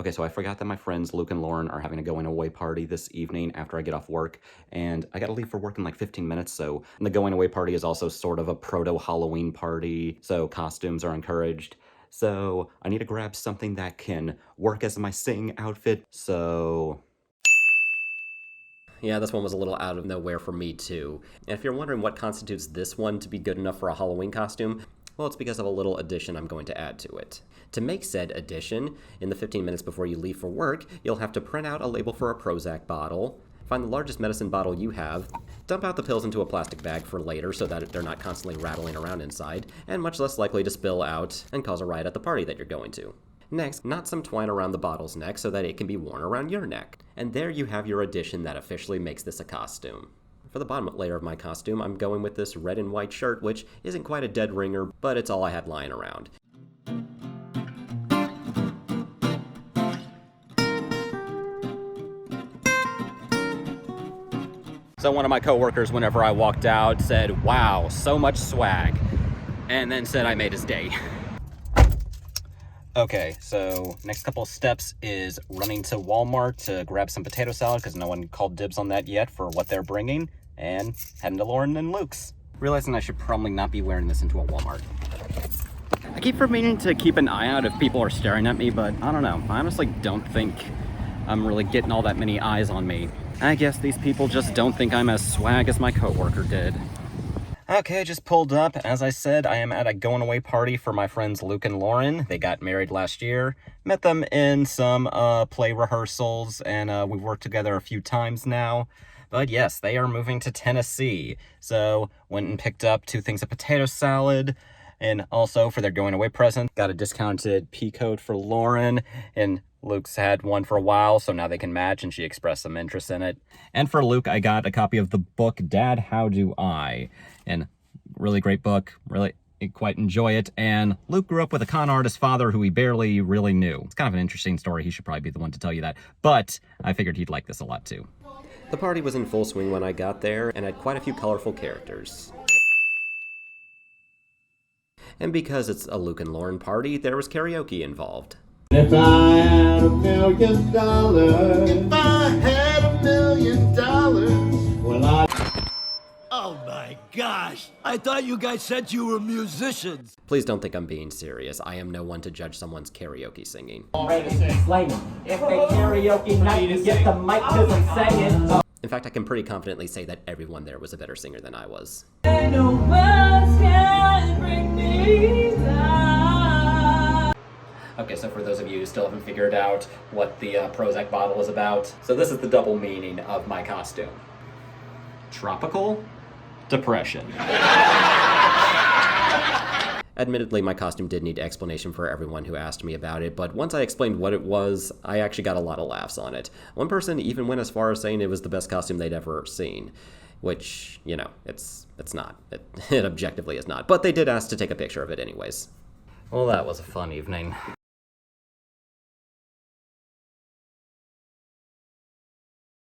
Okay, so I forgot that my friends Luke and Lauren are having a going away party this evening after I get off work, and I gotta leave for work in like 15 minutes, so the going away party is also sort of a proto-Halloween party, so costumes are encouraged. So I need to grab something that can work as my sing outfit, so... Yeah, this one was a little out of nowhere for me too. And if you're wondering what constitutes this one to be good enough for a Halloween costume, well, it's because of a little addition I'm going to add to it. To make said addition, in the 15 minutes before you leave for work, you'll have to print out a label for a Prozac bottle, find the largest medicine bottle you have, dump out the pills into a plastic bag for later so that they're not constantly rattling around inside, and much less likely to spill out and cause a riot at the party that you're going to. Next, knot some twine around the bottle's neck so that it can be worn around your neck. And there you have your addition that officially makes this a costume. For the bottom layer of my costume, I'm going with this red and white shirt, which isn't quite a dead ringer, but it's all I had lying around. So one of my coworkers, whenever I walked out, said, "Wow, so much swag," and then said I made his day. Okay, so next couple of steps is running to Walmart to grab some potato salad because no one called dibs on that yet for what they're bringing, and heading to Lauren and Luke's. Realizing I should probably not be wearing this into a Walmart. I keep forgetting to keep an eye out if people are staring at me, but I don't know. I honestly don't think I'm really getting all that many eyes on me. I guess these people just don't think I'm as swag as my coworker did. Okay, just pulled up. As I said, I am at a going away party for my friends Luke and Lauren. They got married last year. Met them in some play rehearsals, and we've worked together a few times now. But yes, they are moving to Tennessee. So went and picked up 2 things of potato salad, and also for their going away present, got a discounted P code for Lauren, and Luke's had one for a while, so now they can match, and she expressed some interest in it. And for Luke, I got a copy of the book, Dad, How Do I? And really great book, really quite enjoy it. And Luke grew up with a con artist father who he barely really knew. It's kind of an interesting story. He should probably be the one to tell you that. But I figured he'd like this a lot too. The party was in full swing when I got there, and had quite a few colorful characters. And because it's a Luke and Lauren party, there was karaoke involved. If I had $1 million, if I had $1 million, well, Oh my gosh! I thought you guys said you were musicians! Please don't think I'm being serious. I am no one to judge someone's karaoke singing. If they karaoke night, you get the mic because I'm singing. In fact, I can pretty confidently say that everyone there was a better singer than I was. No words can bring me down. Okay, so for those of you who still haven't figured out what the Prozac bottle is about, so this is the double meaning of my costume. Tropical depression. Admittedly, my costume did need explanation for everyone who asked me about it, but once I explained what it was, I actually got a lot of laughs on it. One person even went as far as saying it was the best costume they'd ever seen, which, you know, it's not. It objectively is not, but they did ask to take a picture of it anyways. Well, that was a fun evening.